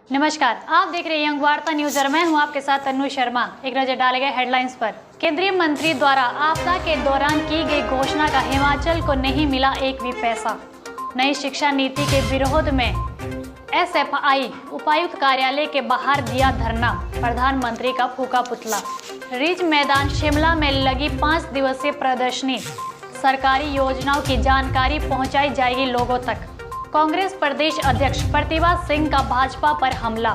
नमस्कार, आप देख रहे हैं यंग वार्ता न्यूज और मैं हूं आपके साथ तन्नू शर्मा। एक नजर डाले गए हेडलाइंस पर। केंद्रीय मंत्री द्वारा आपदा के दौरान की गई घोषणा का हिमाचल को नहीं मिला एक भी पैसा। नई शिक्षा नीति के विरोध में एसएफआई उपायुक्त कार्यालय के बाहर दिया धरना, प्रधानमंत्री का फूका पुतला। रिज मैदान शिमला में लगी 5 दिवसीय प्रदर्शनी, सरकारी योजनाओं की जानकारी पहुंचाई जाएगी लोगों तक। कांग्रेस प्रदेश अध्यक्ष प्रतिभा सिंह का भाजपा पर हमला,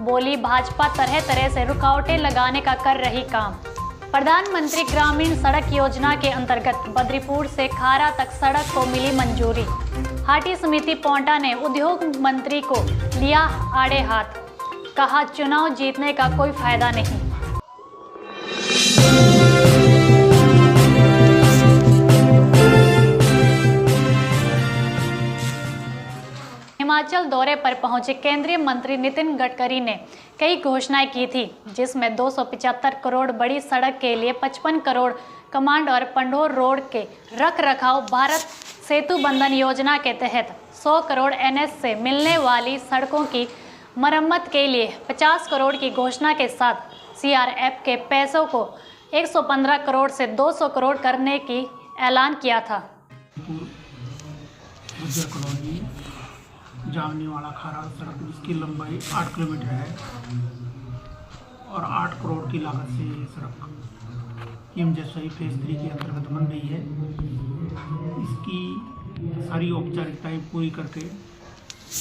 बोली भाजपा तरह तरह से रुकावटें लगाने का कर रही काम। प्रधानमंत्री ग्रामीण सड़क योजना के अंतर्गत बद्रीपुर से खारा तक सड़क को मिली मंजूरी। हाटी समिति पोंटा ने उद्योग मंत्री को लिया आड़े हाथ, कहा चुनाव जीतने का कोई फायदा नहीं। हिमाचल दौरे पर पहुंचे केंद्रीय मंत्री नितिन गडकरी ने कई घोषणाएं की थी, जिसमें 275 करोड़ बड़ी सड़क के लिए 55 करोड़ कमांड और पंडोर रोड के रखरखाव, भारत सेतु बंधन योजना के तहत 100 करोड़ एनएच से मिलने वाली सड़कों की मरम्मत के लिए 50 करोड़ की घोषणा के साथ सीआरएफ के पैसों को 115 करोड़ से 200 करोड़ करने की ऐलान किया था। जामनीवाला खारा सड़क जिसकी लंबाई 8 किलोमीटर है और 8 करोड़ की लागत से ये सड़क पीएम जसवाई फेज 3 के अंतर्गत बन रही है। इसकी सारी औपचारिकताएं पूरी करके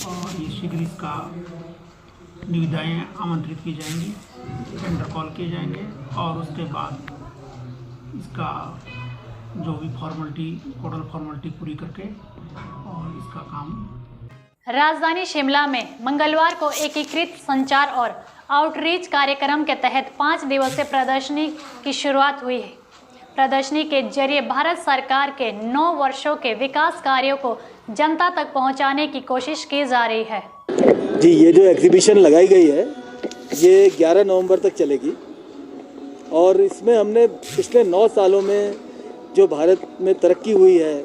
और ये शीघ्र इसका निविदाएं आमंत्रित की जाएंगी, टेंडर कॉल किए जाएंगे और उसके बाद इसका जो भी फॉर्मेलिटी टोटल फॉर्मेलिटी पूरी करके और इसका काम। राजधानी शिमला में मंगलवार को एकीकृत संचार और आउटरीच कार्यक्रम के तहत 5 दिवसीय प्रदर्शनी की शुरुआत हुई है। प्रदर्शनी के जरिए भारत सरकार के 9 वर्षों के विकास कार्यों को जनता तक पहुंचाने की कोशिश की जा रही है। जी, ये जो एग्जीबिशन लगाई गई है ये 11 नवंबर तक चलेगी और इसमें हमने पिछले 9 सालों में जो भारत में तरक्की हुई है,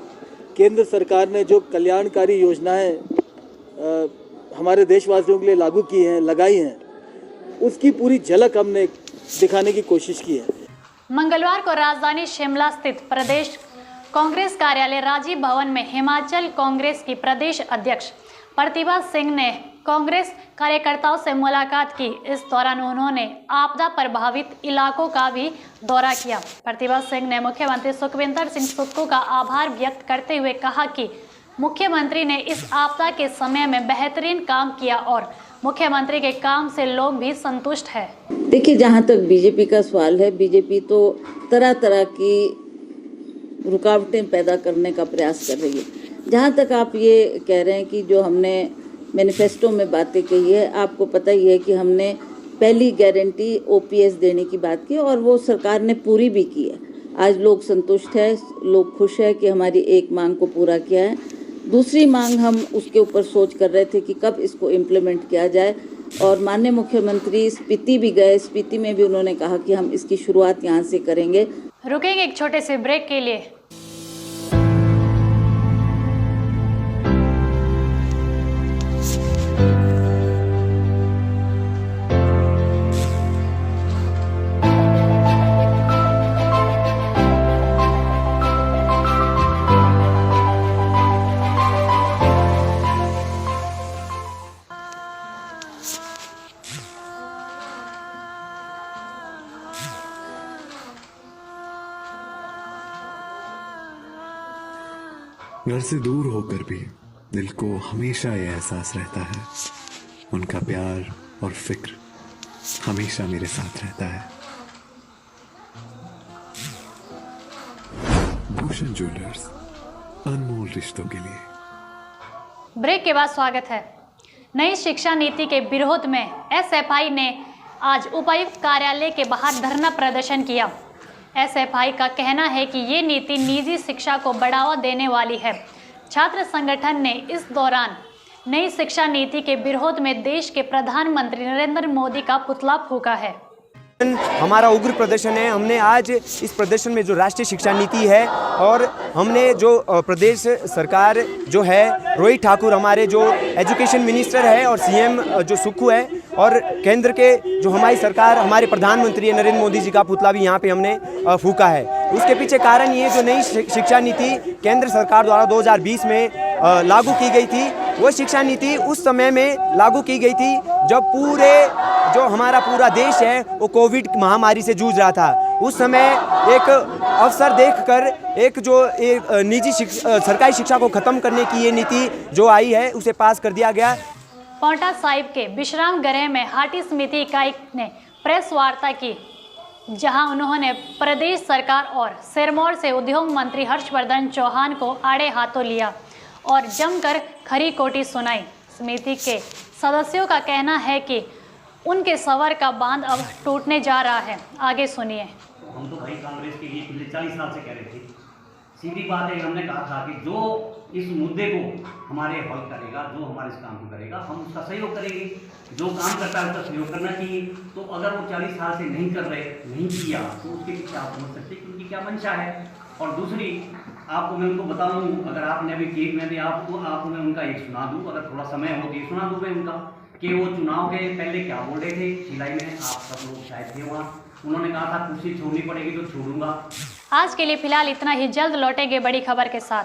केंद्र सरकार ने जो कल्याणकारी योजनाएं हमारे देशवासियों के लिए लागू की हैं, लगाई हैं, उसकी पूरी झलक हमने दिखाने की कोशिश की है। मंगलवार को राजधानी शिमला स्थित प्रदेश कांग्रेस कार्यालय राजीव भवन में हिमाचल कांग्रेस की प्रदेश अध्यक्ष प्रतिभा सिंह ने कांग्रेस कार्यकर्ताओं से मुलाकात की। इस दौरान उन्होंने आपदा प्रभावित इलाकों का भी दौरा किया। प्रतिभा सिंह ने मुख्यमंत्री सुखविंदर सिंह सुक्खू का आभार व्यक्त करते हुए कहा कि मुख्यमंत्री ने इस आपदा के समय में बेहतरीन काम किया और मुख्यमंत्री के काम से लोग भी संतुष्ट हैं। देखिए, जहाँ तक बीजेपी का सवाल है, बीजेपी तो तरह तरह की रुकावटें पैदा करने का प्रयास कर रही है। जहाँ तक आप ये कह रहे हैं कि जो हमने मैनिफेस्टो में बातें कही है, आपको पता ही है कि हमने पहली गारंटी ओपीएस देने की बात की और वो सरकार ने पूरी भी की है। आज लोग संतुष्ट है, लोग खुश है कि हमारी एक मांग को पूरा किया है। दूसरी मांग हम उसके ऊपर सोच कर रहे थे कि कब इसको इम्प्लीमेंट किया जाए और माननीय मुख्यमंत्री स्पीति भी गए, स्पीति में भी उन्होंने कहा कि हम इसकी शुरुआत यहाँ से करेंगे। रुकेंगे एक छोटे से ब्रेक के लिए। घर से दूर होकर भी दिल को हमेशा ये एहसास रहता है, उनका प्यार और फिक्र हमेशा मेरे साथ रहता है। भूषण ज्वेलर्स, अनमोल रिश्तों के लिए। ब्रेक के बाद स्वागत है। नई शिक्षा नीति के विरोध में एसएफआई ने आज उपायुक्त कार्यालय के बाहर धरना प्रदर्शन किया। एसएफआई का कहना है कि ये नीति निजी शिक्षा को बढ़ावा देने वाली है। छात्र संगठन ने इस दौरान नई शिक्षा नीति के विरोध में देश के प्रधानमंत्री नरेंद्र मोदी का पुतला फूंका है। हमारा उग्र प्रदर्शन है। हमने आज इस प्रदर्शन में जो राष्ट्रीय शिक्षा नीति है और हमने जो प्रदेश सरकार जो है, रोहित ठाकुर हमारे जो एजुकेशन मिनिस्टर है और सीएम जो सुक्खू है और केंद्र के जो हमारी सरकार, हमारे प्रधानमंत्री नरेंद्र मोदी जी का पुतला भी यहाँ पे हमने फूका है। उसके पीछे कारण ये जो नई शिक्षा नीति केंद्र सरकार द्वारा 2020 में लागू की गई थी, वो शिक्षा नीति उस समय में लागू की गई थी जब जो हमारा पूरा देश है वो कोविड महामारी से जूझ रहा था। उस समय एक अवसर देखकर एक निजी सरकारी शिक्षा को ख़त्म करने की ये नीति जो आई है उसे पास कर दिया गया। पांवटा साहिब के विश्राम गृह में हाटी समिति इकाई ने प्रेस वार्ता की, जहां उन्होंने प्रदेश सरकार और सिरमौर से उद्योग मंत्री हर्षवर्धन चौहान को आड़े हाथों लिया और जमकर खरी खोटी सुनाई। समिति के सदस्यों का कहना है कि उनके सवर का बांध अब टूटने जा रहा है। आगे सुनिए। हम तो भाई कांग्रेस के लिए पिछले 40 साल से कह रहे थे, सीधी बात है, हमने कहा था कि जो इस मुद्दे को हमारे हल करेगा, जो हमारे इस काम को करेगा, हम उसका सहयोग करेंगे। जो काम करता है उसका सहयोग करना चाहिए। तो अगर वो 40 साल से नहीं किया तो उसके पीछे आप समझ सकते हैं कि उनकी क्या मंशा है। और दूसरी आपको मैं उनको बता दूँ, अगर आपने अभी केक में भी आपको मैं उनका एक सुना दूँ, अगर थोड़ा समय हो तो ये सुना दूँ मैं उनका, कि वो चुनाव के पहले क्या बोल रहे थे। सिलाई में आप सब लोग शायद थे वहाँ, उन्होंने कहा था कुर्सी छोड़नी पड़ेगी तो छोड़ूंगा। आज के लिए फिलहाल इतना ही, जल्द लौटेंगे बड़ी खबर के साथ।